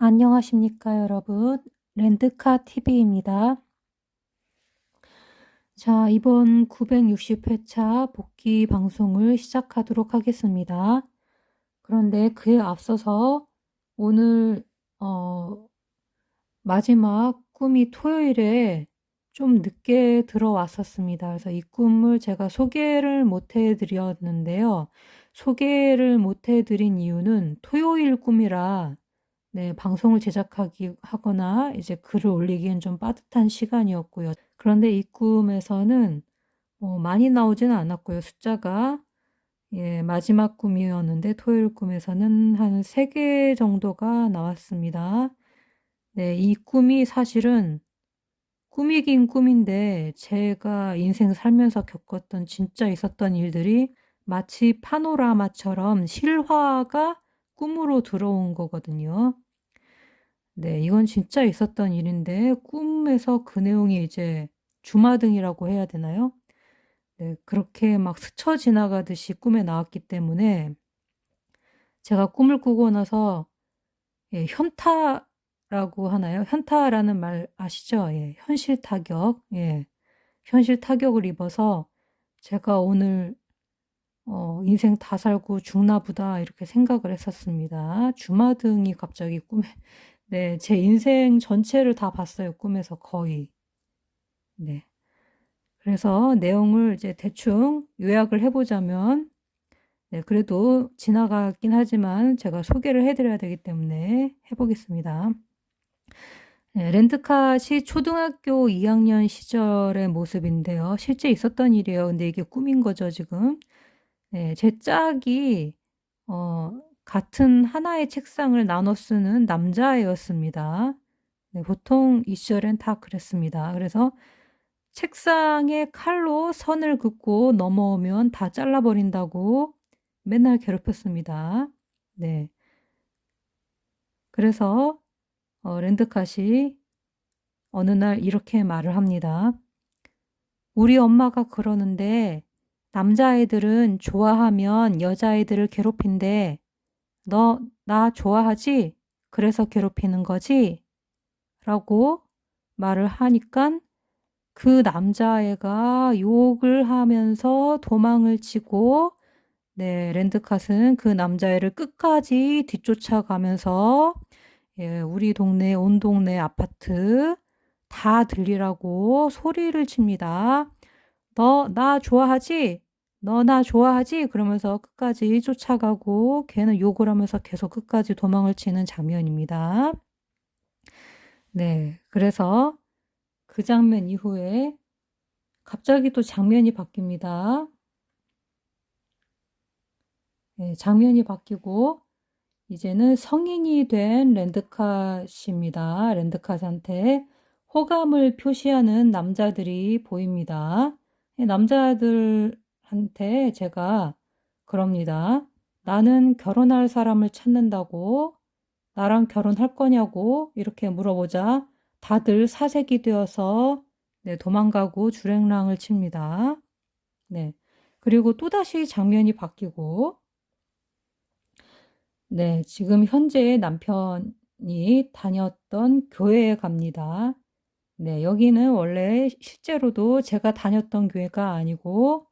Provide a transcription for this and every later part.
안녕하십니까, 여러분. 렌드카 TV입니다. 자, 이번 960회차 복귀 방송을 시작하도록 하겠습니다. 그런데 그에 앞서서 오늘 마지막 꿈이 토요일에 좀 늦게 들어왔었습니다. 그래서 이 꿈을 제가 소개를 못 해드렸는데요. 소개를 못 해드린 이유는 토요일 꿈이라 방송을 하거나 이제 글을 올리기엔 좀 빠듯한 시간이었고요. 그런데 이 꿈에서는 많이 나오지는 않았고요. 숫자가 마지막 꿈이었는데 토요일 꿈에서는 한 3개 정도가 나왔습니다. 네, 이 꿈이 사실은 꿈이긴 꿈인데 제가 인생 살면서 겪었던 진짜 있었던 일들이 마치 파노라마처럼 실화가 꿈으로 들어온 거거든요. 네, 이건 진짜 있었던 일인데 꿈에서 그 내용이 이제 주마등이라고 해야 되나요? 네, 그렇게 막 스쳐 지나가듯이 꿈에 나왔기 때문에 제가 꿈을 꾸고 나서 현타라고 하나요? 현타라는 말 아시죠? 현실 타격. 현실 타격을 입어서 제가 오늘 인생 다 살고 죽나 보다 이렇게 생각을 했었습니다. 주마등이 갑자기 꿈에 네, 제 인생 전체를 다 봤어요. 꿈에서 거의. 네. 그래서 내용을 이제 대충 요약을 해보자면, 네, 그래도 지나가긴 하지만 제가 소개를 해드려야 되기 때문에 해보겠습니다. 네, 렌트카시 초등학교 2학년 시절의 모습인데요. 실제 있었던 일이에요. 근데 이게 꿈인 거죠, 지금. 네, 제 짝이, 같은 하나의 책상을 나눠 쓰는 남자애였습니다. 네, 보통 이 시절엔 다 그랬습니다. 그래서 책상에 칼로 선을 긋고 넘어오면 다 잘라버린다고 맨날 괴롭혔습니다. 네. 그래서 랜드캇이 어느 날 이렇게 말을 합니다. 우리 엄마가 그러는데 남자애들은 좋아하면 여자애들을 괴롭힌대. 너 나 좋아하지? 그래서 괴롭히는 거지? 라고 말을 하니까 그 남자애가 욕을 하면서 도망을 치고 랜드캇은 그 남자애를 끝까지 뒤쫓아가면서 우리 동네 온 동네 아파트 다 들리라고 소리를 칩니다. 너 나 좋아하지? 너 나 좋아하지? 그러면서 끝까지 쫓아가고 걔는 욕을 하면서 계속 끝까지 도망을 치는 장면입니다. 네, 그래서 그 장면 이후에 갑자기 또 장면이 바뀝니다. 네, 장면이 바뀌고 이제는 성인이 된 랜드캇입니다. 랜드캇한테 호감을 표시하는 남자들이 보입니다. 남자들한테 제가 그럽니다. 나는 결혼할 사람을 찾는다고 나랑 결혼할 거냐고 이렇게 물어보자 다들 사색이 되어서 도망가고 주랭랑을 칩니다. 네. 그리고 또다시 장면이 바뀌고 네, 지금 현재 남편이 다녔던 교회에 갑니다. 네, 여기는 원래 실제로도 제가 다녔던 교회가 아니고,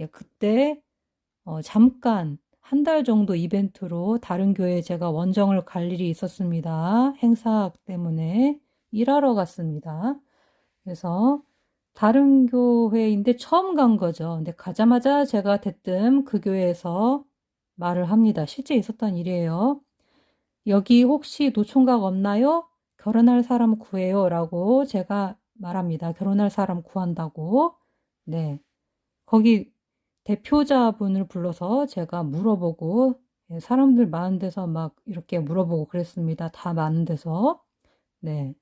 그때 잠깐 한 달 정도 이벤트로 다른 교회에 제가 원정을 갈 일이 있었습니다. 행사 때문에 일하러 갔습니다. 그래서 다른 교회인데 처음 간 거죠. 근데 가자마자 제가 대뜸 그 교회에서 말을 합니다. 실제 있었던 일이에요. 여기 혹시 노총각 없나요? 결혼할 사람 구해요. 라고 제가 말합니다. 결혼할 사람 구한다고. 네. 거기 대표자분을 불러서 제가 물어보고, 사람들 많은 데서 막 이렇게 물어보고 그랬습니다. 다 많은 데서. 네.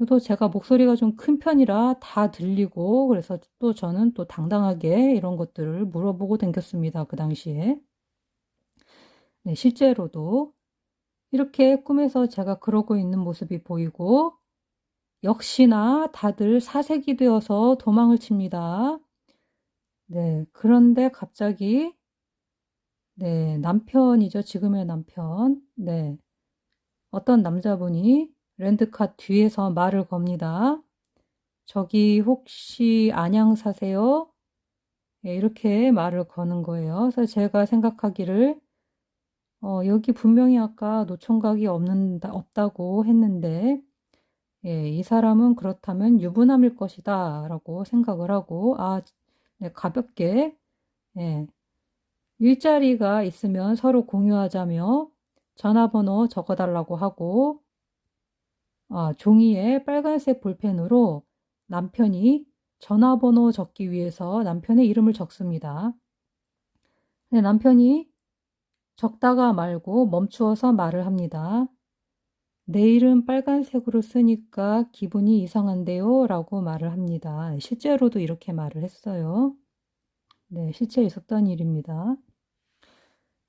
또 제가 목소리가 좀 큰 편이라 다 들리고, 그래서 또 저는 또 당당하게 이런 것들을 물어보고 댕겼습니다. 그 당시에. 네, 실제로도. 이렇게 꿈에서 제가 그러고 있는 모습이 보이고, 역시나 다들 사색이 되어서 도망을 칩니다. 네, 그런데 갑자기, 남편이죠. 지금의 남편. 네. 어떤 남자분이 렌트카 뒤에서 말을 겁니다. 저기 혹시 안양 사세요? 예, 이렇게 말을 거는 거예요. 그래서 제가 생각하기를 여기 분명히 아까 노총각이 없다고 했는데 예, 이 사람은 그렇다면 유부남일 것이다 라고 생각을 하고 네, 가볍게 예, 일자리가 있으면 서로 공유하자며 전화번호 적어달라고 하고 종이에 빨간색 볼펜으로 남편이 전화번호 적기 위해서 남편의 이름을 적습니다. 근데 남편이 적다가 말고 멈추어서 말을 합니다. 내 이름 빨간색으로 쓰니까 기분이 이상한데요 라고 말을 합니다. 실제로도 이렇게 말을 했어요. 네, 실제 있었던 일입니다.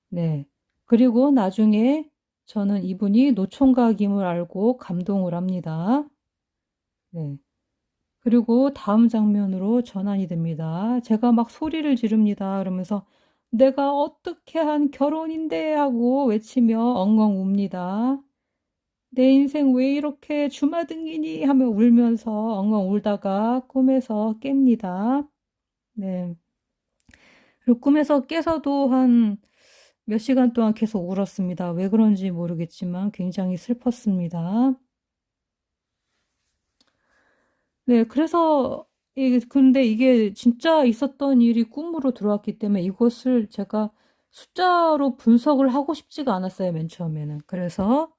네. 그리고 나중에 저는 이분이 노총각임을 알고 감동을 합니다. 네. 그리고 다음 장면으로 전환이 됩니다. 제가 막 소리를 지릅니다. 그러면서 내가 어떻게 한 결혼인데 하고 외치며 엉엉 웁니다. 내 인생 왜 이렇게 주마등이니 하며 울면서 엉엉 울다가 꿈에서 깹니다. 네. 그리고 꿈에서 깨서도 한 몇 시간 동안 계속 울었습니다. 왜 그런지 모르겠지만 굉장히 슬펐습니다. 네, 그래서 근데 이게 진짜 있었던 일이 꿈으로 들어왔기 때문에 이것을 제가 숫자로 분석을 하고 싶지가 않았어요, 맨 처음에는. 그래서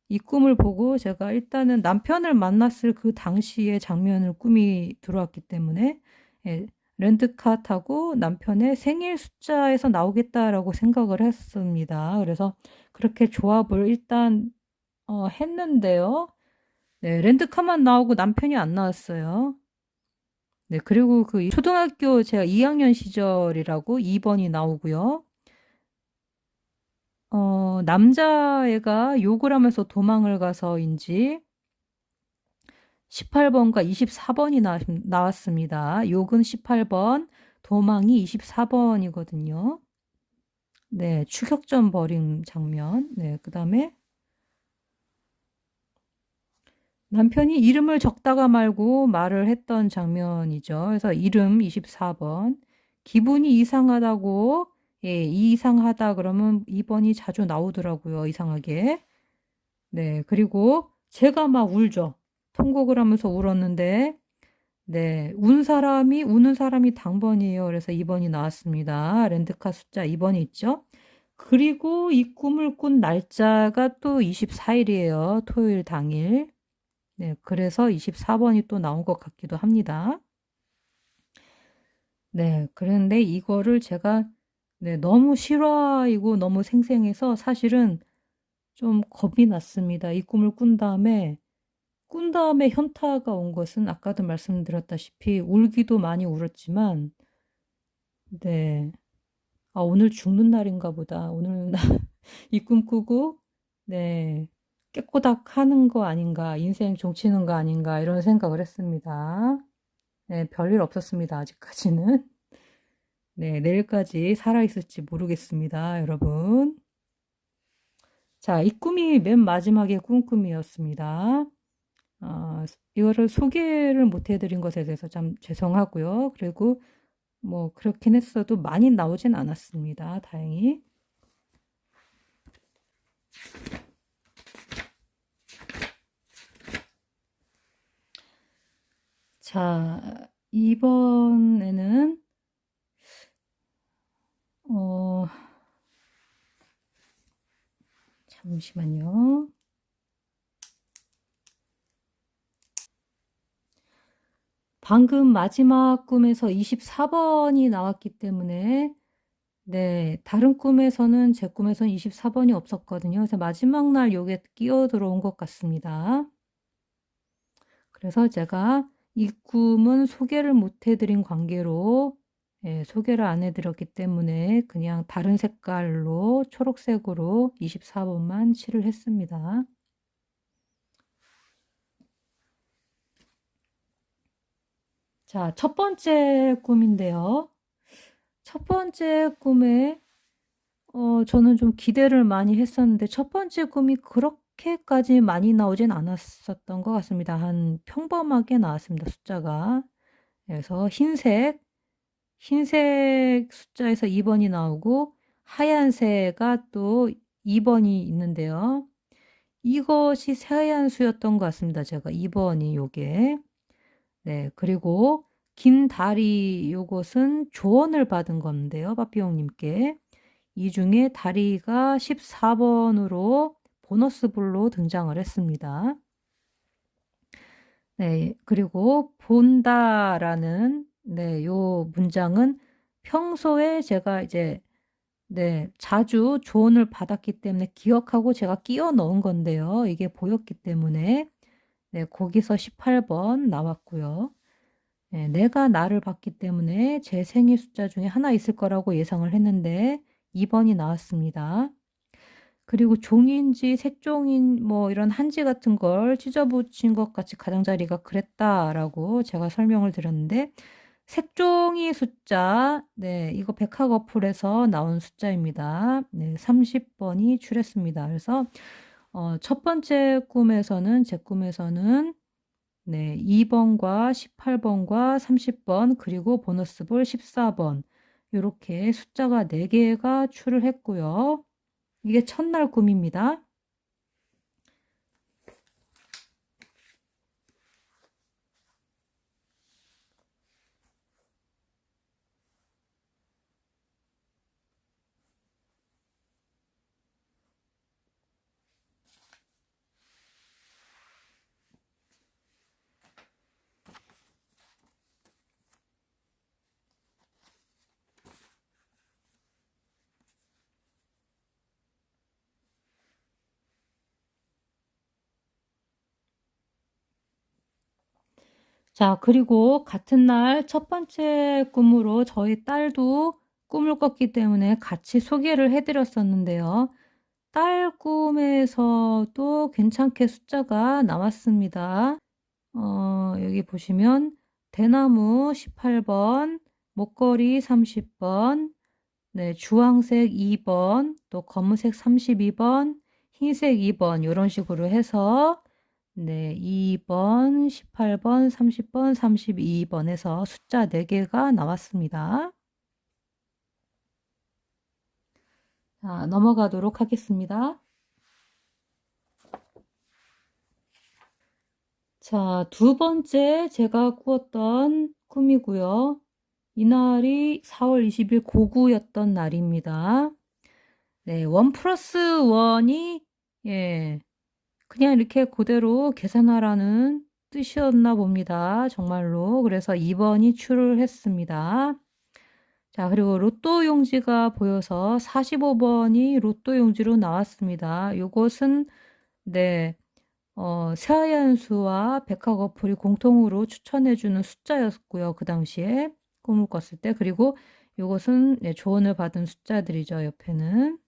이 꿈을 보고 제가 일단은 남편을 만났을 그 당시의 장면을 꿈이 들어왔기 때문에 예, 렌트카 타고 남편의 생일 숫자에서 나오겠다라고 생각을 했습니다. 그래서 그렇게 조합을 일단 했는데요. 네, 렌트카만 나오고 남편이 안 나왔어요. 네, 그리고 그 초등학교 제가 2학년 시절이라고 2번이 나오고요. 남자애가 욕을 하면서 도망을 가서인지 18번과 24번이 나왔습니다. 욕은 18번, 도망이 24번이거든요. 네, 추격전 벌인 장면. 네, 그 다음에 남편이 이름을 적다가 말고 말을 했던 장면이죠. 그래서 이름 24번. 기분이 이상하다고, 예, 이상하다 그러면 2번이 자주 나오더라고요. 이상하게. 네, 그리고 제가 막 울죠. 통곡을 하면서 울었는데, 네, 우는 사람이 당번이에요. 그래서 2번이 나왔습니다. 렌트카 숫자 2번이 있죠. 그리고 이 꿈을 꾼 날짜가 또 24일이에요. 토요일 당일. 네, 그래서 24번이 또 나온 것 같기도 합니다. 네, 그런데 이거를 제가 네, 너무 실화이고 너무 생생해서 사실은 좀 겁이 났습니다. 이 꿈을 꾼 다음에 현타가 온 것은 아까도 말씀드렸다시피 울기도 많이 울었지만, 네, 오늘 죽는 날인가 보다. 오늘 이 꿈 꾸고, 네, 깨꼬닥 하는 거 아닌가, 인생 종치는 거 아닌가, 이런 생각을 했습니다. 네, 별일 없었습니다. 아직까지는. 네, 내일까지 살아있을지 모르겠습니다, 여러분. 자, 이 꿈이 맨 마지막에 꾼 꿈이었습니다. 이거를 소개를 못 해드린 것에 대해서 참 죄송하고요. 그리고 뭐 그렇긴 했어도 많이 나오진 않았습니다. 다행히. 자, 이번에는 잠시만요. 방금 마지막 꿈에서 24번이 나왔기 때문에 네, 다른 꿈에서는 제 꿈에서는 24번이 없었거든요. 그래서 마지막 날 요게 끼어 들어온 것 같습니다. 그래서 제가 이 꿈은 소개를 못 해드린 관계로 소개를 안 해드렸기 때문에 그냥 다른 색깔로 초록색으로 24번만 칠을 했습니다. 자, 첫 번째 꿈인데요. 첫 번째 꿈에 저는 좀 기대를 많이 했었는데 첫 번째 꿈이 그렇게 그렇게까지 많이 나오진 않았었던 것 같습니다. 한 평범하게 나왔습니다, 숫자가. 그래서 흰색 숫자에서 2번이 나오고 하얀새가 또 2번이 있는데요. 이것이 새하얀 수였던 것 같습니다. 제가 2번이 요게. 네, 그리고 긴 다리 요것은 조언을 받은 건데요. 빠삐용님께. 이 중에 다리가 14번으로 보너스볼로 등장을 했습니다. 네, 그리고 본다라는 네, 요 문장은 평소에 제가 이제 네, 자주 조언을 받았기 때문에 기억하고 제가 끼워 넣은 건데요. 이게 보였기 때문에 네, 거기서 18번 나왔고요. 네, 내가 나를 봤기 때문에 제 생일 숫자 중에 하나 있을 거라고 예상을 했는데 2번이 나왔습니다. 그리고 종이인지 색종인 뭐 이런 한지 같은 걸 찢어붙인 것 같이 가장자리가 그랬다라고 제가 설명을 드렸는데 색종이 숫자 네, 이거 백학 어플에서 나온 숫자입니다. 네, 30번이 출했습니다. 그래서 첫 번째 꿈에서는 제 꿈에서는 네, 2번과 18번과 30번 그리고 보너스볼 14번 이렇게 숫자가 4개가 출을 했고요. 이게 첫날 꿈입니다. 자, 그리고 같은 날 첫 번째 꿈으로 저희 딸도 꿈을 꿨기 때문에 같이 소개를 해드렸었는데요. 딸 꿈에서도 괜찮게 숫자가 나왔습니다. 여기 보시면 대나무 18번, 목걸이 30번, 네, 주황색 2번, 또 검은색 32번, 흰색 2번 이런 식으로 해서 네, 2번, 18번, 30번, 32번에서 숫자 4개가 나왔습니다. 자, 넘어가도록 하겠습니다. 자, 두 번째 제가 꾸었던 꿈이고요. 이날이 4월 20일 고구였던 날입니다. 네, 1 플러스 1이 예, 그냥 이렇게 그대로 계산하라는 뜻이었나 봅니다. 정말로. 그래서 2번이 출을 했습니다. 자, 그리고 로또 용지가 보여서 45번이 로또 용지로 나왔습니다. 요것은 네, 새하얀 수와 백학 어플이 공통으로 추천해주는 숫자였고요. 그 당시에 꿈을 꿨을 때. 그리고 요것은 네, 조언을 받은 숫자들이죠. 옆에는.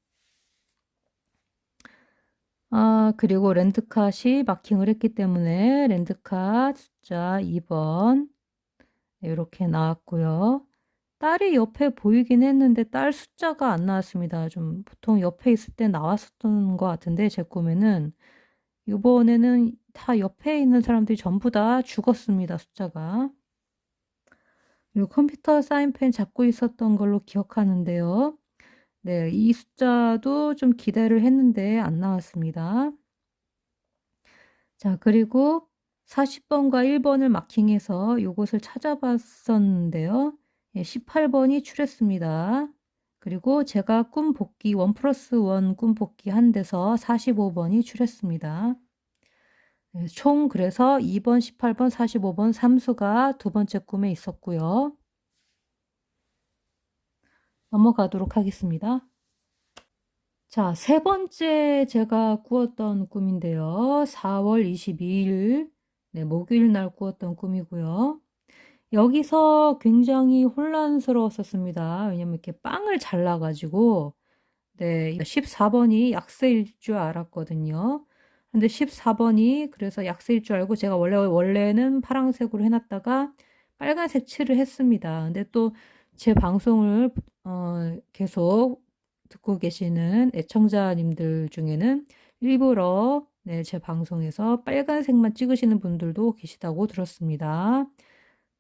그리고 렌트카시 마킹을 했기 때문에 렌트카 숫자 2번 이렇게 나왔고요. 딸이 옆에 보이긴 했는데 딸 숫자가 안 나왔습니다. 좀 보통 옆에 있을 때 나왔었던 것 같은데 제 꿈에는 이번에는 다 옆에 있는 사람들이 전부 다 죽었습니다. 숫자가. 그리고 컴퓨터 사인펜 잡고 있었던 걸로 기억하는데요. 네, 이 숫자도 좀 기대를 했는데 안 나왔습니다. 자, 그리고 40번과 1번을 마킹해서 이것을 찾아봤었는데요. 18번이 출했습니다. 그리고 제가 꿈 복기 1 플러스 1 꿈 복기 한 데서 45번이 출했습니다. 총 그래서 2번, 18번, 45번 3수가 두 번째 꿈에 있었고요. 넘어가도록 하겠습니다. 자, 세 번째 제가 꾸었던 꿈인데요. 4월 22일, 네, 목요일 날 꾸었던 꿈이고요. 여기서 굉장히 혼란스러웠었습니다. 왜냐면 이렇게 빵을 잘라가지고, 네, 14번이 약세일 줄 알았거든요. 근데 14번이 그래서 약세일 줄 알고 제가 원래는 파란색으로 해놨다가 빨간색 칠을 했습니다. 근데 또 제 방송을 계속 듣고 계시는 애청자님들 중에는 일부러 네, 제 방송에서 빨간색만 찍으시는 분들도 계시다고 들었습니다.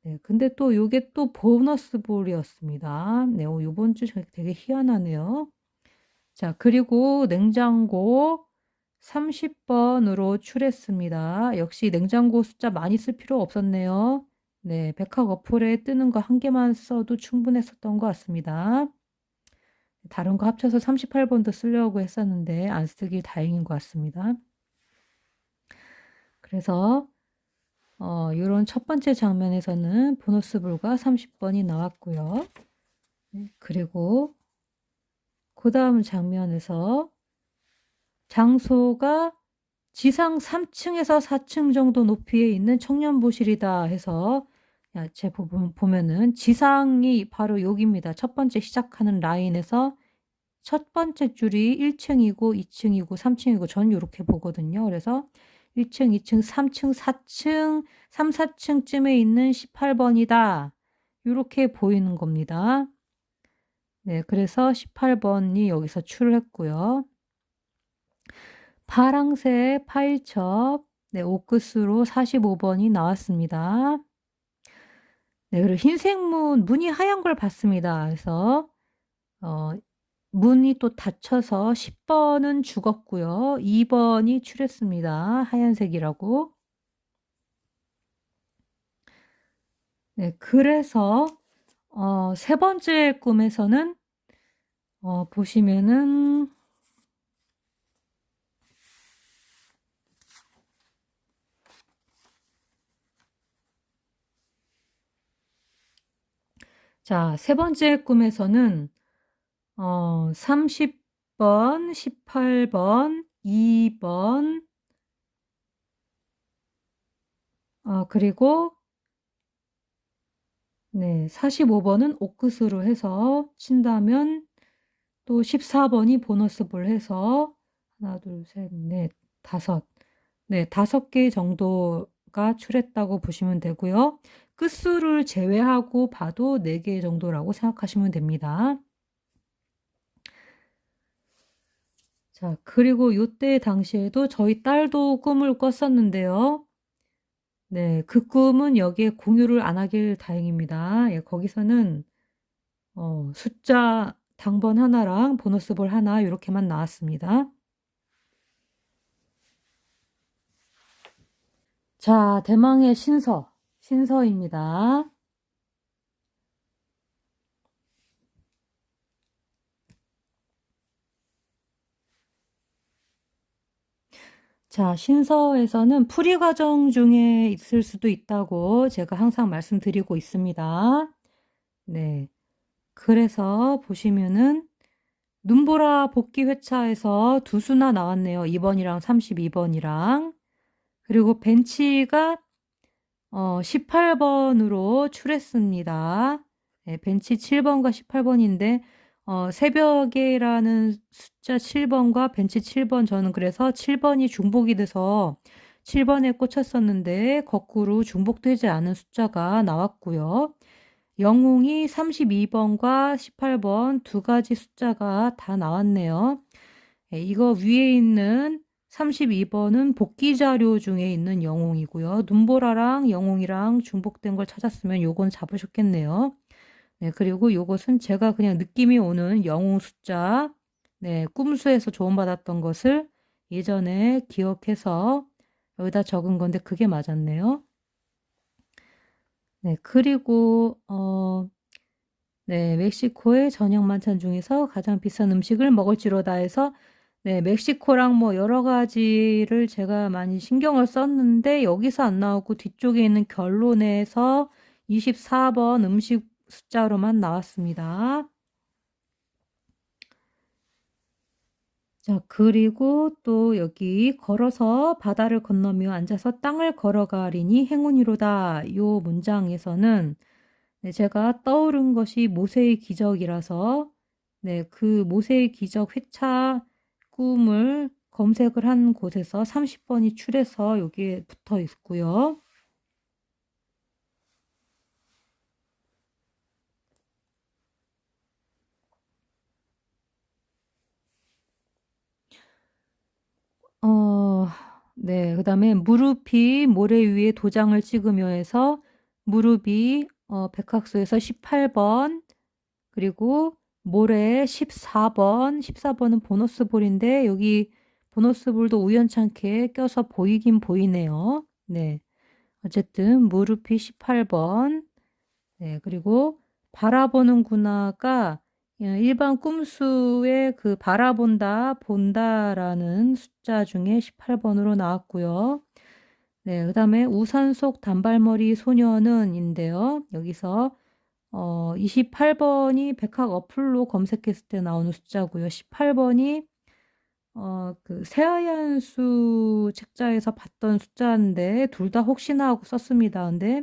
네, 근데 또 요게 또 보너스 볼이었습니다. 네, 요번 주 되게 희한하네요. 자, 그리고 냉장고 30번으로 출했습니다. 역시 냉장고 숫자 많이 쓸 필요 없었네요. 네, 백학 어플에 뜨는 거 한 개만 써도 충분했었던 것 같습니다. 다른 거 합쳐서 38번도 쓰려고 했었는데 안 쓰길 다행인 것 같습니다. 그래서 이런 첫 번째 장면에서는 보너스 불과 30번이 나왔고요. 네, 그리고 그 다음 장면에서 장소가 지상 3층에서 4층 정도 높이에 있는 청년부실이다 해서 제 부분 보면은 지상이 바로 여기입니다. 첫 번째 시작하는 라인에서 첫 번째 줄이 1층이고 2층이고 3층이고 전 이렇게 보거든요. 그래서 1층, 2층, 3층, 4층, 3, 4층쯤에 있는 18번이다. 이렇게 보이는 겁니다. 네, 그래서 18번이 여기서 출했고요. 파랑색 파일첩, 네, 옷끝으로 45번이 나왔습니다. 네, 그리고 흰색 문이 하얀 걸 봤습니다. 그래서, 문이 또 닫혀서 10번은 죽었고요. 2번이 출했습니다. 하얀색이라고. 네, 그래서, 세 번째 꿈에서는, 보시면은, 자, 세 번째 꿈에서는, 30번, 18번, 2번, 그리고 네, 45번은 옷끝으로 해서 친다면 또 14번이 보너스 볼 해서 하나, 둘, 셋, 넷, 다섯. 네, 5개 정도가 출했다고 보시면 되고요. 끝수를 제외하고 봐도 4개 정도라고 생각하시면 됩니다. 자, 그리고 요때 당시에도 저희 딸도 꿈을 꿨었는데요. 네, 그 꿈은 여기에 공유를 안 하길 다행입니다. 예, 거기서는 숫자 당번 하나랑 보너스 볼 하나 이렇게만 나왔습니다. 자, 대망의 신서입니다. 자, 신서에서는 풀이 과정 중에 있을 수도 있다고 제가 항상 말씀드리고 있습니다. 네. 그래서 보시면은 눈보라 복귀 회차에서 두 수나 나왔네요. 2번이랑 32번이랑. 그리고 벤치가 18번으로 출했습니다. 네, 벤치 7번과 18번인데 새벽에라는 숫자 7번과 벤치 7번 저는 그래서 7번이 중복이 돼서 7번에 꽂혔었는데 거꾸로 중복되지 않은 숫자가 나왔고요. 영웅이 32번과 18번 두 가지 숫자가 다 나왔네요. 이거 위에 있는 32번은 복귀 자료 중에 있는 영웅이고요. 눈보라랑 영웅이랑 중복된 걸 찾았으면 요건 잡으셨겠네요. 네, 그리고 요것은 제가 그냥 느낌이 오는 영웅 숫자, 네, 꿈수에서 조언받았던 것을 예전에 기억해서 여기다 적은 건데 그게 맞았네요. 네, 그리고 네, 멕시코의 저녁 만찬 중에서 가장 비싼 음식을 먹을지로다 해서 네, 멕시코랑 뭐 여러 가지를 제가 많이 신경을 썼는데 여기서 안 나오고 뒤쪽에 있는 결론에서 24번 음식 숫자로만 나왔습니다. 자, 그리고 또 여기 걸어서 바다를 건너며 앉아서 땅을 걸어가리니 행운이로다. 요 문장에서는 네, 제가 떠오른 것이 모세의 기적이라서 네, 그 모세의 기적 회차 꿈을 검색을 한 곳에서 30번이 출해서 여기에 붙어 있고요. 네, 그다음에 무릎이 모래 위에 도장을 찍으며 해서 무릎이 백학수에서 18번, 그리고 모래 14번, 14번은 보너스 볼인데 여기 보너스 볼도 우연찮게 껴서 보이긴 보이네요. 네. 어쨌든 무릎이 18번. 네, 그리고 바라보는구나가 일반 꿈수의 그 바라본다, 본다라는 숫자 중에 18번으로 나왔고요. 네, 그다음에 우산 속 단발머리 소년은인데요. 여기서 28번이 백학 어플로 검색했을 때 나오는 숫자고요. 18번이 그 새하얀 수 책자에서 봤던 숫자인데 둘 다 혹시나 하고 썼습니다. 근데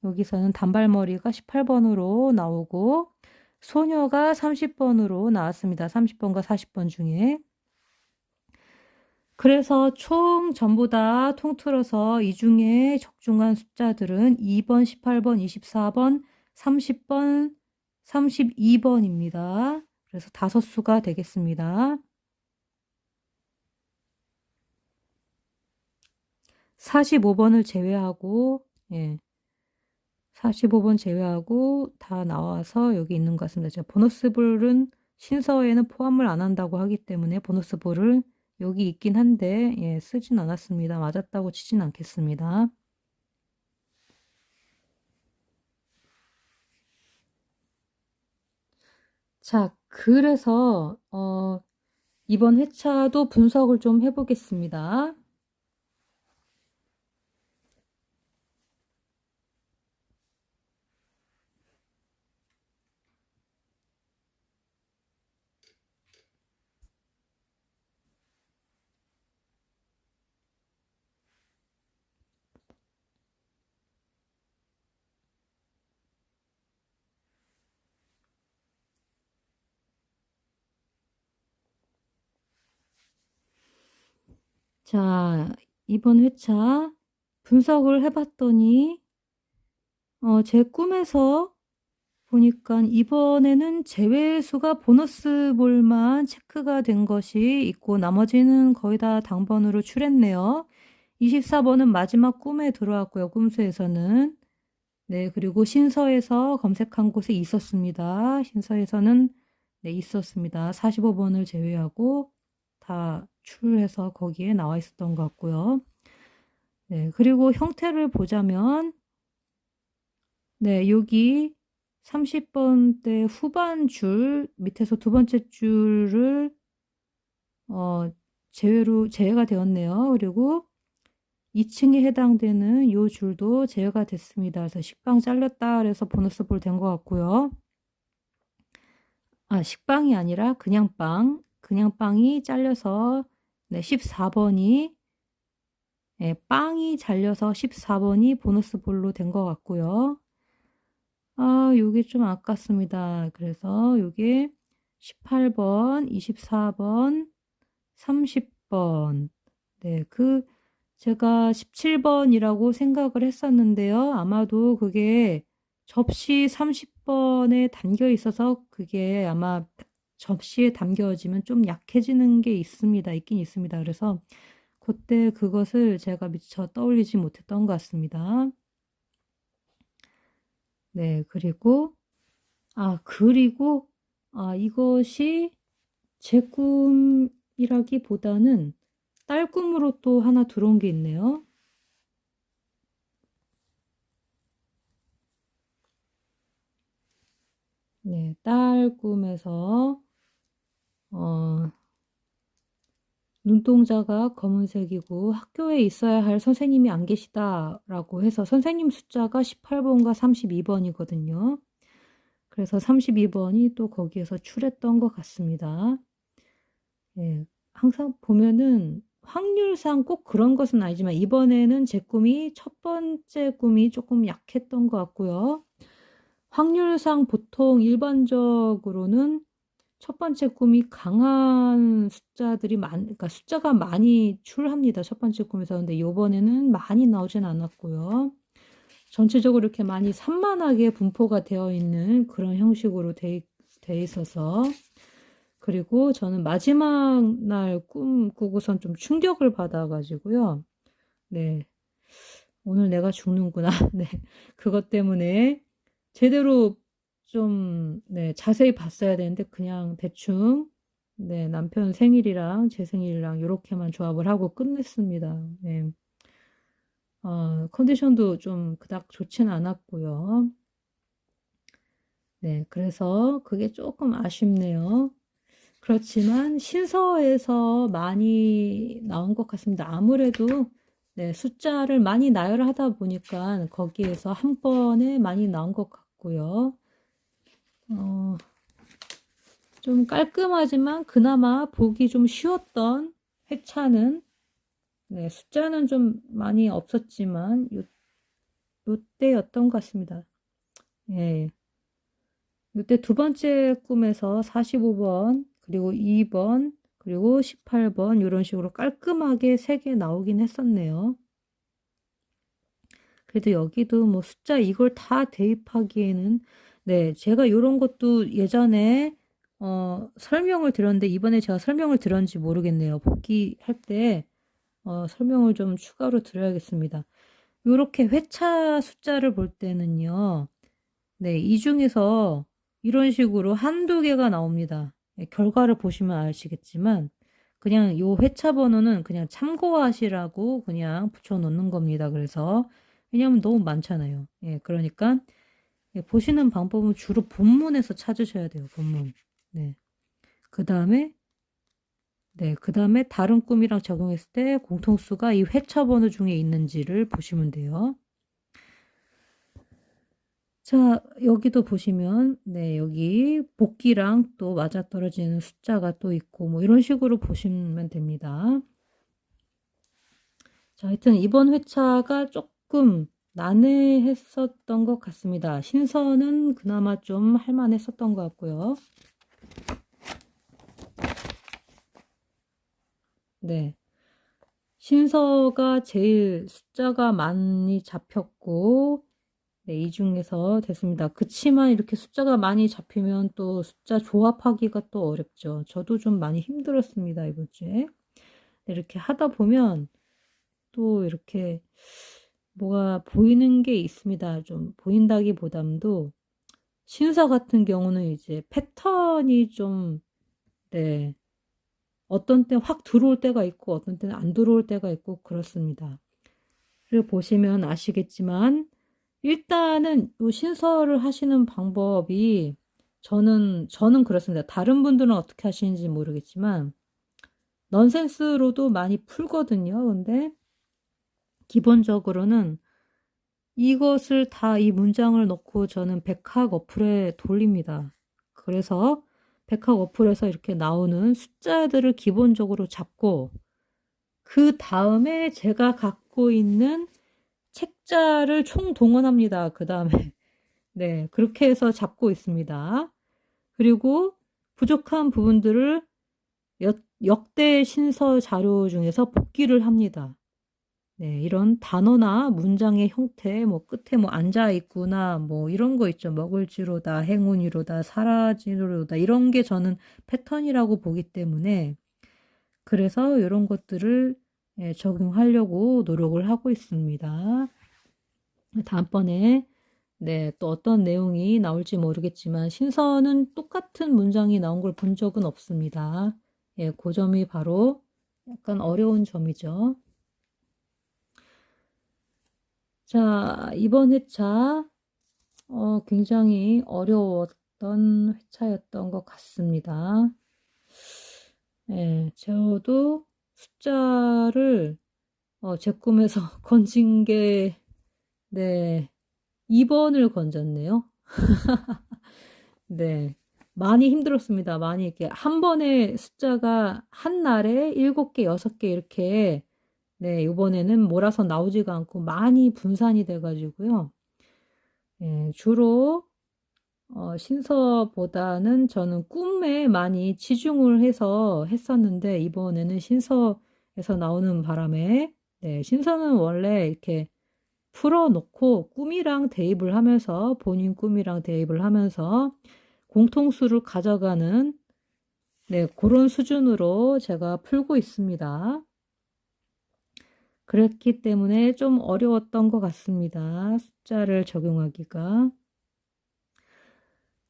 여기서는 단발머리가 18번으로 나오고 소녀가 30번으로 나왔습니다. 30번과 40번 중에. 그래서 총 전부 다 통틀어서 이 중에 적중한 숫자들은 2번, 18번, 24번, 30번, 32번입니다. 그래서 5수가 되겠습니다. 45번을 제외하고, 예. 45번 제외하고 다 나와서 여기 있는 것 같습니다. 제가 보너스볼은 신서에는 포함을 안 한다고 하기 때문에 보너스볼을 여기 있긴 한데 예, 쓰진 않았습니다. 맞았다고 치진 않겠습니다. 자, 그래서 이번 회차도 분석을 좀 해보겠습니다. 자, 이번 회차 분석을 해봤더니 제 꿈에서 보니까 이번에는 제외수가 보너스 볼만 체크가 된 것이 있고 나머지는 거의 다 당번으로 출했네요. 24번은 마지막 꿈에 들어왔고요. 꿈수에서는. 네, 그리고 신서에서 검색한 곳에 있었습니다. 신서에서는 네, 있었습니다. 45번을 제외하고 다 출해서 거기에 나와 있었던 것 같고요. 네, 그리고 형태를 보자면 네, 여기 30번대 후반 줄 밑에서 두 번째 줄을 제외가 되었네요. 그리고 2층에 해당되는 요 줄도 제외가 됐습니다. 그래서 식빵 잘렸다 그래서 보너스 볼 된 것 같고요. 아, 식빵이 아니라 그냥 빵. 그냥 빵이 잘려서 네, 14번이 네, 빵이 잘려서 14번이 보너스 볼로 된 것 같고요. 아, 요게 좀 아깝습니다. 그래서 요게 18번, 24번, 30번. 네, 제가 17번이라고 생각을 했었는데요. 아마도 그게 접시 30번에 담겨 있어서 그게 아마 접시에 담겨지면 좀 약해지는 게 있긴 있습니다. 그래서 그때 그것을 제가 미처 떠올리지 못했던 것 같습니다. 네, 그리고 이것이 제 꿈이라기보다는 딸 꿈으로 또 하나 들어온 게 있네요. 네, 딸 꿈에서 눈동자가 검은색이고 학교에 있어야 할 선생님이 안 계시다라고 해서 선생님 숫자가 18번과 32번이거든요. 그래서 32번이 또 거기에서 출했던 것 같습니다. 예, 항상 보면은 확률상 꼭 그런 것은 아니지만 이번에는 제 꿈이 첫 번째 꿈이 조금 약했던 것 같고요. 확률상 보통 일반적으로는 첫 번째 꿈이 강한 그러니까 숫자가 많이 출합니다. 첫 번째 꿈에서. 근데 이번에는 많이 나오진 않았고요. 전체적으로 이렇게 많이 산만하게 분포가 되어 있는 그런 형식으로 돼 있어서 그리고 저는 마지막 날 꿈 꾸고선 좀 충격을 받아가지고요. 네. 오늘 내가 죽는구나. 네. 그것 때문에 제대로 좀, 네, 자세히 봤어야 되는데, 그냥 대충, 네, 남편 생일이랑 제 생일이랑 이렇게만 조합을 하고 끝냈습니다. 네. 컨디션도 좀 그닥 좋진 않았고요. 네, 그래서 그게 조금 아쉽네요. 그렇지만 신서에서 많이 나온 것 같습니다. 아무래도 네, 숫자를 많이 나열하다 보니까 거기에서 한 번에 많이 나온 것 같고요. 어, 좀 깔끔하지만 그나마 보기 좀 쉬웠던 회차는 네, 숫자는 좀 많이 없었지만 요때였던 것 같습니다. 예. 요때 두 번째 꿈에서 45번, 그리고 2번, 그리고 18번 이런 식으로 깔끔하게 3개 나오긴 했었네요. 그래도 여기도 뭐 숫자 이걸 다 대입하기에는 네, 제가 이런 것도 예전에 설명을 드렸는데 이번에 제가 설명을 드렸는지 모르겠네요. 복귀할 때 설명을 좀 추가로 드려야겠습니다. 이렇게 회차 숫자를 볼 때는요. 네, 이 중에서 이런 식으로 한두 개가 나옵니다. 예, 결과를 보시면 아시겠지만 그냥 요 회차 번호는 그냥 참고하시라고 그냥 붙여놓는 겁니다. 그래서 왜냐하면 너무 많잖아요. 예, 그러니까 예, 보시는 방법은 주로 본문에서 찾으셔야 돼요. 본문. 네. 그 다음에 네, 그 다음에 다른 꿈이랑 적용했을 때 공통수가 이 회차 번호 중에 있는지를 보시면 돼요. 자, 여기도 보시면, 네, 여기 복귀랑 또 맞아떨어지는 숫자가 또 있고, 뭐 이런 식으로 보시면 됩니다. 자, 하여튼 이번 회차가 조금 난해했었던 것 같습니다. 신서는 그나마 좀 할만했었던 것 같고요. 네. 신서가 제일 숫자가 많이 잡혔고, 네, 이 중에서 됐습니다. 그치만 이렇게 숫자가 많이 잡히면 또 숫자 조합하기가 또 어렵죠. 저도 좀 많이 힘들었습니다, 이번 주에. 이렇게 하다 보면 또 이렇게 뭐가 보이는 게 있습니다. 좀 보인다기보담도 신사 같은 경우는 이제 패턴이 좀, 네, 어떤 때 확 들어올 때가 있고 어떤 때는 안 들어올 때가 있고 그렇습니다. 를 보시면 아시겠지만 일단은 요 신설을 하시는 방법이 저는 그렇습니다. 다른 분들은 어떻게 하시는지 모르겠지만 넌센스로도 많이 풀거든요. 근데 기본적으로는 이것을 다 이 문장을 넣고 저는 백학 어플에 돌립니다. 그래서 백학 어플에서 이렇게 나오는 숫자들을 기본적으로 잡고 그 다음에 제가 갖고 있는 책자를 총동원합니다. 그 다음에 네, 그렇게 해서 잡고 있습니다. 그리고 부족한 부분들을 역대 신서 자료 중에서 복기를 합니다. 네, 이런 단어나 문장의 형태, 뭐 끝에 뭐 앉아있구나, 뭐 이런 거 있죠. 먹을지로다, 행운이로다, 사라지로다, 이런 게 저는 패턴이라고 보기 때문에 그래서 이런 것들을 예, 적용하려고 노력을 하고 있습니다. 다음번에 네, 또 어떤 내용이 나올지 모르겠지만 신서는 똑같은 문장이 나온 걸 본 적은 없습니다. 예, 그 점이 바로 약간 어려운 점이죠. 자, 이번 회차 굉장히 어려웠던 회차였던 것 같습니다. 예, 저도 숫자를 제 꿈에서 건진 게 네, 2번을 건졌네요. 네. 많이 힘들었습니다. 많이 이렇게 한 번에 숫자가 한 날에 7개, 6개 이렇게 네, 이번에는 몰아서 나오지가 않고 많이 분산이 돼가지고요. 예, 주로 신서보다는 저는 꿈에 많이 치중을 해서 했었는데 이번에는 신서에서 나오는 바람에 네, 신서는 원래 이렇게 풀어놓고 꿈이랑 대입을 하면서 본인 꿈이랑 대입을 하면서 공통수를 가져가는 네, 그런 수준으로 제가 풀고 있습니다. 그랬기 때문에 좀 어려웠던 것 같습니다. 숫자를 적용하기가.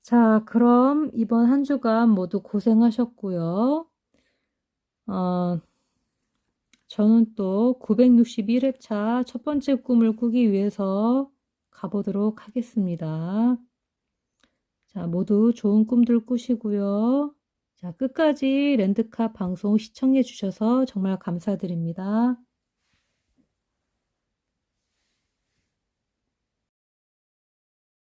자, 그럼 이번 한 주간 모두 고생하셨고요. 어, 저는 또 961회차 첫 번째 꿈을 꾸기 위해서 가보도록 하겠습니다. 자, 모두 좋은 꿈들 꾸시고요. 자, 끝까지 랜드캅 방송 시청해 주셔서 정말 감사드립니다.